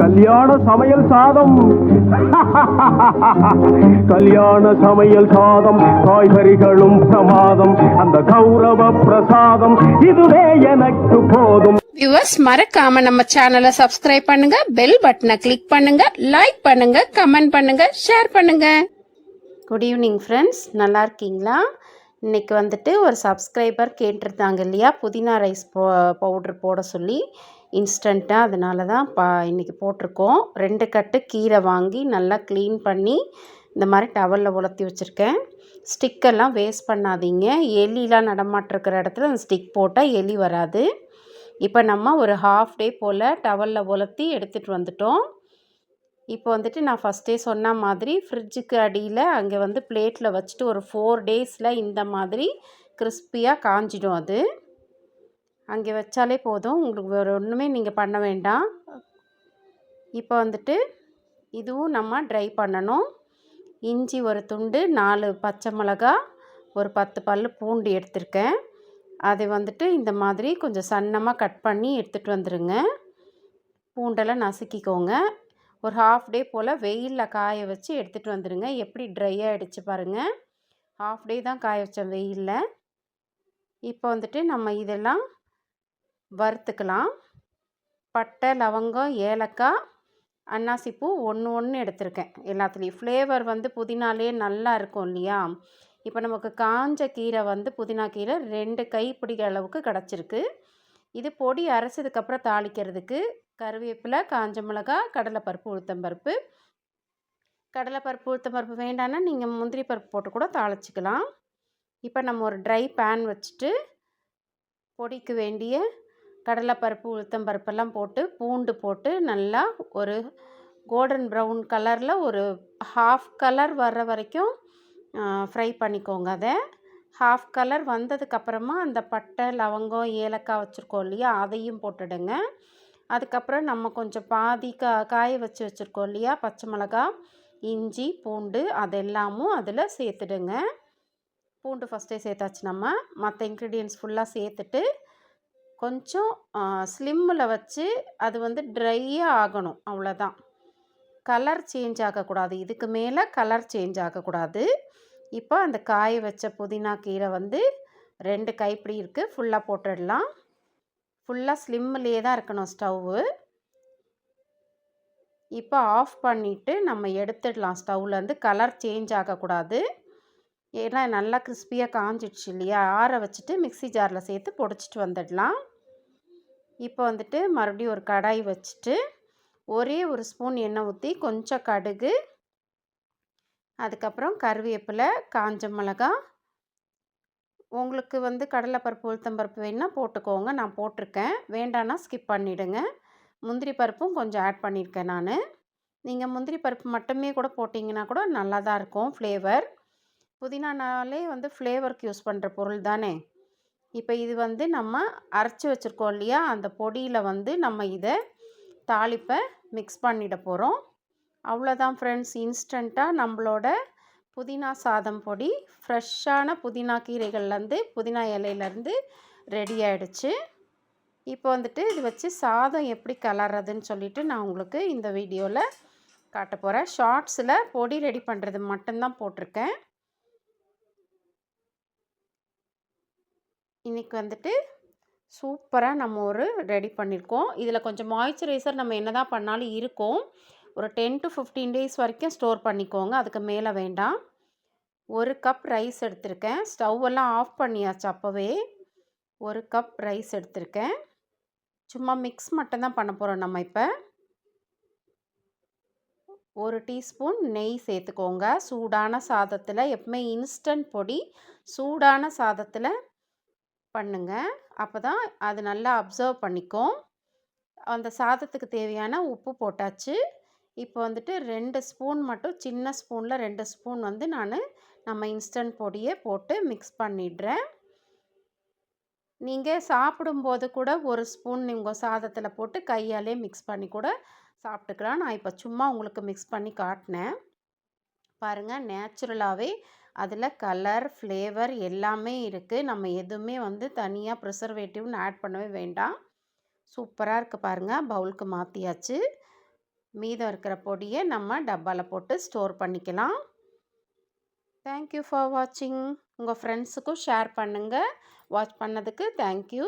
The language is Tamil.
கல்யாண சமையல் சாதம். கல்யாண சமையல் சாதம், காய்கறிகளும் பிரமாதம், அந்த கௌரவ பிரசாதம் இதுவே எனக்கு போதும். வியூவர்ஸ், மறக்காம நம்ம சேனலை சப்ஸ்கிரைப் பண்ணுங்க, பெல் பட்டனை கிளிக் பண்ணுங்க, லைக் பண்ணுங்க, கமெண்ட் பண்ணுங்க, ஷேர் பண்ணுங்க. குட் ஈவினிங் ஃப்ரெண்ட்ஸ், நல்லா இருக்கீங்களா? இன்னைக்கு வந்துட்டு ஒரு சப்ஸ்கிரைபர் கேட்டிருந்தாங்க இல்லையா, புதினா ரைஸ் பவுட்ரு போட சொல்லி இன்ஸ்டண்ட்டாக. அதனால தான் இன்றைக்கி போட்டிருக்கோம். 2 கட்டு கீரை வாங்கி நல்லா க்ளீன் பண்ணி இந்த மாதிரி டவலில் உலர்த்தி வச்சுருக்கேன். ஸ்டிக்கெல்லாம் வேஸ்ட் பண்ணாதீங்க. எலிலாம் நடமாட்டிருக்கிற இடத்துல அந்த ஸ்டிக் போட்டால் எலி வராது. இப்போ நம்ம ஒரு ஹாஃப் டே போல் டவலில் உலர்த்தி எடுத்துகிட்டு வந்துட்டோம். இப்போ வந்துட்டு நான் ஃபஸ்ட்டே சொன்ன மாதிரி ஃப்ரிட்ஜுக்கு அடியில் அங்கே வந்து பிளேட்டில் வச்சுட்டு ஒரு 4 டேஸில் இந்த மாதிரி கிறிஸ்பியாக காஞ்சிடும். அது அங்கே வச்சாலே போதும், உங்களுக்கு வேறு ஒன்றுமே நீங்கள் பண்ண வேண்டாம். இப்போ வந்துட்டு இதுவும் நம்ம ட்ரை பண்ணணும். இஞ்சி ஒரு துண்டு, 4 பச்சை மிளகா, ஒரு 10 பல் பூண்டு எடுத்திருக்கேன். அதை வந்துட்டு இந்த மாதிரி கொஞ்சம் சன்னமாக கட் பண்ணி எடுத்துகிட்டு வந்துடுங்க. பூண்டெல்லாம் நசுக்கிக்கோங்க. ஒரு ஹாஃப் டே போல் வெயிலில் காய வச்சு எடுத்துகிட்டு வந்துடுங்க. எப்படி ட்ரை ஆகிடுச்சு பாருங்கள். ஹாஃப் டே தான் காய வச்சேன் வெயிலில். இப்போ வந்துட்டு நம்ம இதெல்லாம் வறுத்துக்கலாம். பட்டை, லவங்கம், ஏலக்காய், அன்னாசிப்பூ ஒன்று எடுத்திருக்கேன். எல்லாத்துலேயும் ஃப்ளேவர் வந்து புதினாலே நல்லா இருக்கும் இல்லையா? இப்போ நமக்கு காஞ்ச கீரை வந்து புதினா கீரை 2 கைப்பிடி அளவுக்கு கிடச்சிருக்கு. இது பொடி அரைச்சதுக்கப்புறம் தாளிக்கிறதுக்கு கருவேப்பிலை, காஞ்ச மிளகாய், கடலைப்பருப்பு, உளுத்தம்பருப்பு. கடலைப்பருப்பு, உளுத்தம்பருப்பு வேண்டான்னா நீங்கள் முந்திரி பருப்பு போட்டு கூட தாளிச்சிக்கலாம். இப்போ நம்ம ஒரு ட்ரை பேன் வச்சுட்டு பொடிக்கு வேண்டிய கடலைப்பருப்பு, உளுத்தம்பருப்பெல்லாம் போட்டு பூண்டு போட்டு நல்லா ஒரு கோல்டன் ப்ரௌன் கலரில் ஒரு ஹாஃப் கலர் வர்ற வரைக்கும் ஃப்ரை பண்ணிக்கோங்க. அதை ஹாஃப் கலர் வந்ததுக்கப்புறமா அந்த பட்டை, லவங்கம், ஏலக்காய் வச்சுருக்கோம் இல்லையா, அதையும் போட்டுடுங்க. அதுக்கப்புறம் நம்ம கொஞ்சம் பாதி காய வச்சுருக்கோம் இல்லையா, பச்சை மிளகா, இஞ்சி, பூண்டு அதெல்லாமும் அதில் சேர்த்துடுங்க. பூண்டு ஃபஸ்ட்டே சேர்த்தாச்சு. நம்ம மற்ற இன்க்ரீடியன்ட்ஸ் ஃபுல்லாக சேர்த்துட்டு கொஞ்சம் ஸ்லிம்மில் வச்சு அது வந்து ட்ரையாக ஆகணும். அவ்வளோதான். கலர் சேஞ்ச் ஆகக்கூடாது. இதுக்கு மேலே கலர் சேஞ்ச் ஆகக்கூடாது. இப்போ அந்த காய வச்ச புதினா கீரை வந்து 2 கைப்பிடி இருக்குது, ஃபுல்லாக போட்டுடலாம். ஃபுல்லாக ஸ்லிம்மிலே தான் இருக்கணும் ஸ்டவ்வு. இப்போ ஆஃப் பண்ணிவிட்டு நம்ம எடுத்துடலாம் ஸ்டவ்லேருந்து. கலர் சேஞ்ச் ஆகக்கூடாது. ஏன்னா நல்லா கிறிஸ்பியாக காஞ்சிடுச்சு இல்லையா? ஆற வச்சுட்டு மிக்ஸி ஜாரில் சேர்த்து பொடிச்சிட்டு வந்துடலாம். இப்போ வந்துட்டு மறுபடியும் ஒரு கடாய் வச்சுட்டு ஒரே ஒரு ஸ்பூன் எண்ணெய் ஊற்றி கொஞ்சம் கடுகு, அதுக்கப்புறம் கருவேப்பிலை, காஞ்ச மிளகா. உங்களுக்கு வந்து கடலைப்பருப்பு, உளுத்தம்பருப்பு வேணுன்னா போட்டுக்கோங்க. நான் போட்டிருக்கேன். வேண்டான்னா ஸ்கிப் பண்ணிவிடுங்க. முந்திரி பருப்பும் கொஞ்சம் ஆட் பண்ணியிருக்கேன் நான். நீங்கள் முந்திரி பருப்பு மட்டுமே கூட போட்டிங்கன்னா கூட நல்லா தான் இருக்கும் ஃப்ளேவர். புதினானாலே வந்து ஃப்ளேவருக்கு யூஸ் பண்ணுற பொருள் தானே. இப்போ இது வந்து நம்ம அரைச்சி வச்சுருக்கோம் இல்லையா, அந்த பொடியில் வந்து நம்ம இதை தாளிப்பை மிக்ஸ் பண்ணிட போகிறோம். அவ்வளோதான் ஃப்ரெண்ட்ஸ். இன்ஸ்டண்ட்டாக நம்மளோட புதினா சாதம் பொடி ஃப்ரெஷ்ஷான புதினா கீரைகள்லேருந்து, புதினா இலையிலேருந்து ரெடி ஆகிடுச்சு. இப்போ வந்துட்டு இது வச்சு சாதம் எப்படி கலர்றதுன்னு சொல்லிவிட்டு நான் உங்களுக்கு இந்த வீடியோவில் காட்ட போகிறேன். ஷார்ட்ஸில் பொடி ரெடி பண்ணுறது மட்டும்தான் போட்டிருக்கேன். இன்றைக்கி வந்துட்டு சூப்பராக நம்ம ஒரு ரெடி பண்ணியிருக்கோம். இதில் கொஞ்சம் மாய்ஸ்சரைசர் நம்ம என்ன தான் பண்ணாலும் இருக்கும். ஒரு 10 to 15 டேஸ் வரைக்கும் ஸ்டோர் பண்ணிக்கோங்க. அதுக்கு மேலே வேண்டாம். 1 கப் ரைஸ் எடுத்திருக்கேன். ஸ்டவ்வெல்லாம் ஆஃப் பண்ணியாச்சு அப்போவே. 1 கப் ரைஸ் எடுத்திருக்கேன். சும்மா மிக்ஸ் மட்டும்தான் பண்ண போகிறோம் நம்ம. இப்போ 1 டீஸ்பூன் நெய் சேர்த்துக்கோங்க. சூடான சாதத்தில், எப்பவுமே இன்ஸ்டன்ட் பொடி சூடான சாதத்தில் பண்ணுங்க. அப்போ தான் அது நல்லா அப்சர்வ் பண்ணிக்கும். அந்த சாதத்துக்கு தேவையான உப்பு போட்டாச்சு. இப்போ வந்துட்டு 2 ஸ்பூன் மட்டும், சின்ன ஸ்பூனில் 2 ஸ்பூன் வந்து நம்ம இன்ஸ்டன்ட் பொடியை போட்டு மிக்ஸ் பண்ணிடுறேன். நீங்கள் சாப்பிடும்போது கூட 1 ஸ்பூன் உங்கள் சாதத்தில் போட்டு கையாலே மிக்ஸ் பண்ணி கூட சாப்பிட்டுக்கலாம். நான் இப்போ சும்மா உங்களுக்கு மிக்ஸ் பண்ணி காட்டினேன். பாருங்கள், நேச்சுரலாகவே அதில் கலர், ஃப்ளேவர் எல்லாமே இருக்குது. நம்ம எதுவுமே வந்து தனியாக ப்ரிசர்வேட்டிவ்னு ஆட் பண்ணவே வேண்டாம். சூப்பராக இருக்குது பாருங்கள். பவுலுக்கு மாற்றியாச்சு. மீதம் இருக்கிற பொடியை நம்ம டப்பாவில் போட்டு ஸ்டோர் பண்ணிக்கலாம். தேங்க்யூ ஃபார் வாட்சிங். உங்கள் ஃப்ரெண்ட்ஸுக்கும் ஷேர் பண்ணுங்கள். வாட்ச் பண்ணதுக்கு தேங்க்யூ.